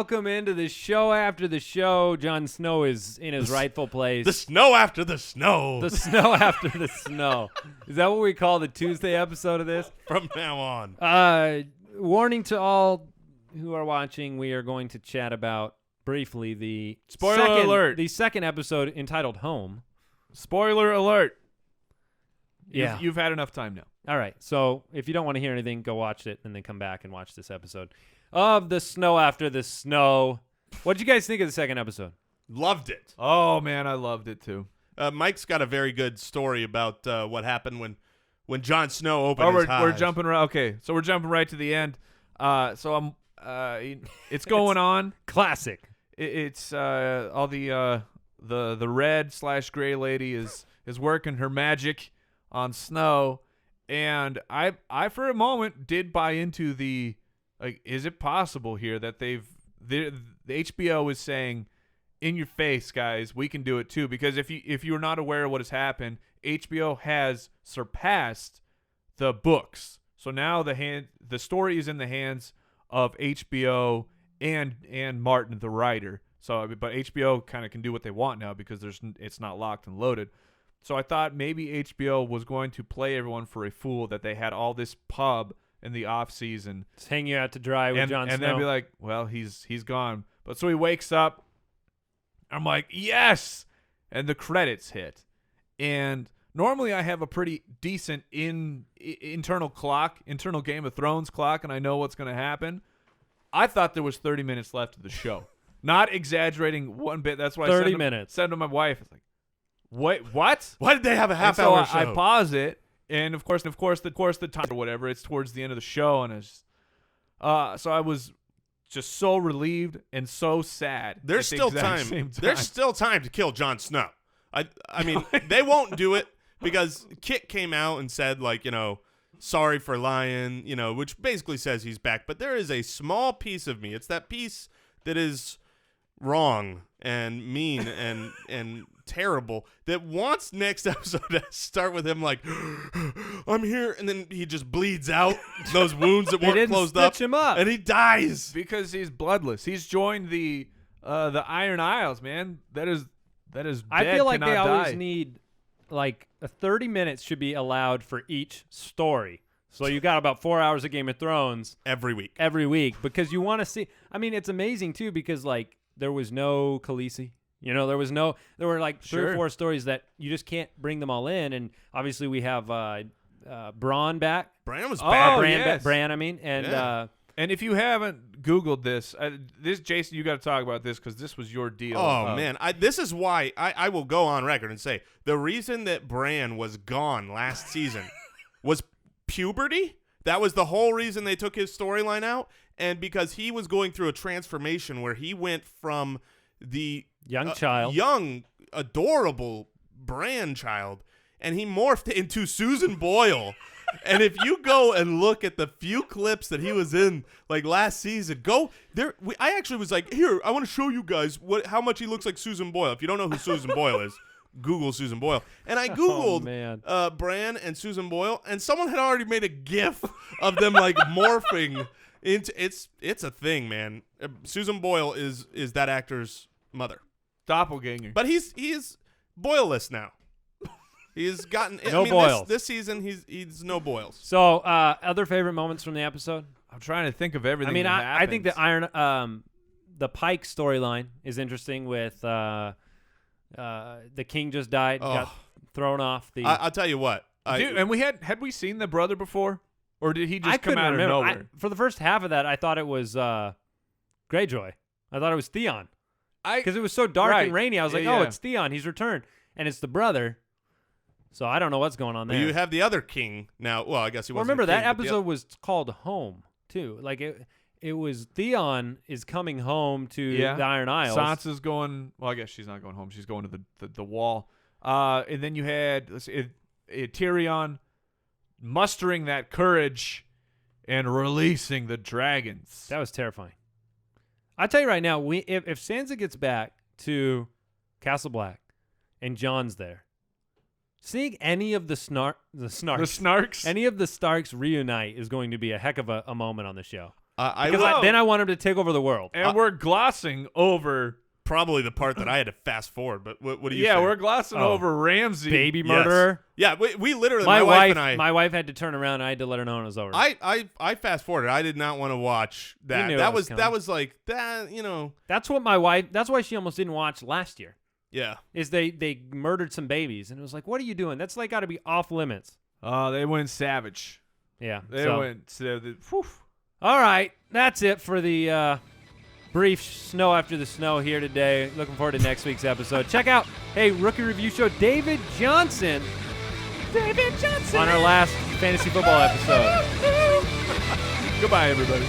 welcome into the show after the show. Jon Snow is in his rightful place. The snow after the snow. The snow after the snow. Is that what we call the Tuesday episode of this? From now on. Warning to all who are watching, we are going to chat about briefly the Spoiler alert. second episode entitled Home. Spoiler alert. Yeah. You've had enough time now. All right. So if you don't want to hear anything, go watch it and then come back and watch this episode of The Snow After the Snow. What did you guys think of the second episode? Loved it. Oh, man, I loved it too. Mike's got a very good story about what happened when Jon Snow opened his we're hive. jumping right. Okay, so we're jumping right to the end. So I'm. It's going on. Classic. It's all the red/gray lady is working her magic on Snow, and I for a moment did buy into the is it possible here that the HBO is saying, in your face, guys, we can do it too, because if you're not aware of what has happened, HBO has surpassed the books. So now the story is in the hands of HBO and Martin the writer. So but HBO kind of can do what they want now because it's not locked and loaded. So I thought maybe HBO was going to play everyone for a fool, that they had all this pub in the off season. Just hang you out to dry with Jon Snow. And then be like, well, he's gone. But so he wakes up. I'm like, yes! And the credits hit. And normally I have a pretty decent internal Game of Thrones clock, and I know what's going to happen. I thought there was 30 minutes left of the show. Not exaggerating one bit. That's why 30 minutes. Said to my wife, it's like, wait, what? Why did they have a So half-hour show? I pause it, and of course, the time or whatever, it's towards the end of the show, and it's so I was just so relieved and so sad. There's at the still exact time. same time. There's still time to kill Jon Snow. I mean, they won't do it because Kit came out and said, like, sorry for lying, which basically says he's back. But there is a small piece of me. It's that piece that is wrong and mean and terrible that wants next episode to start with him like, I'm here, and then he just bleeds out those wounds that weren't closed up, him up, and he dies because he's bloodless. He's joined the Iron Isles, man. That is dead. I feel like they always die. need like 30 minutes should be allowed for each story. So you got about 4 hours of Game of Thrones every week because you want to see. I mean, it's amazing too because like there was no Khaleesi. There were like three or four stories that you just can't bring them all in. And obviously we have Bran back. Bran was back. Bran, I mean. And yeah. And if you haven't Googled this, Jason, you got to talk about this because this was your deal. Oh, man. This is why I will go on record and say the reason that Bran was gone last season was puberty. That was the whole reason they took his storyline out. And because he was going through a transformation where he went from the young, adorable Bran child, and he morphed into Susan Boyle. And if you go and look at the few clips that he was in, like last season, go there. I actually was like, here, I want to show you guys how much he looks like Susan Boyle. If you don't know who Susan Boyle is, Google Susan Boyle. And I Googled Bran and Susan Boyle, and someone had already made a GIF of them like morphing into. It's a thing, man. Susan Boyle is that actor's mother. Doppelganger. But he is Boyless now. He's gotten boils. This season. He's no boils. So, other favorite moments from the episode? I'm trying to think of everything. I mean, I think the the Pike storyline is interesting. With the king just died, got thrown off the. I'll tell you what. And we had we seen the brother before, or did he just come out of nowhere? For the first half of that, I thought it was Greyjoy. I thought it was Theon. Because it was so dark and rainy. I was like, it's Theon. He's returned, and it's the brother. So I don't know what's going on there. Well, you have the other king now. Well, I guess he wasn't. Remember that episode was called Home too. Like it was Theon is coming home to the Iron Isles. Sansa's going. Well, I guess she's not going home. She's going to the wall. And then you had Tyrion mustering that courage and releasing the dragons. That was terrifying. I tell you right now, if Sansa gets back to Castle Black and Jon's there. Seeing any of the Snarks, any of the Starks reunite is going to be a heck of a moment on the show. Then I want him to take over the world. And we're glossing over probably the part that I had to fast forward. But what do you? Yeah, say? we're glossing over Ramsey, baby murderer. Yes. Yeah, we literally. My wife and I. My wife had to turn around. And I had to let her know it was over. I fast forwarded. I did not want to watch that. That was like that. You know. That's what my wife. That's why she almost didn't watch last year. Yeah. Is they murdered some babies, and it was like, what are you doing? That's like got to be off limits. Oh, they went savage. Yeah, they went. All right, that's it for the brief snow after the snow here today. Looking forward to next week's episode. Check out, rookie review show David Johnson on our last fantasy football episode. Goodbye, everybody.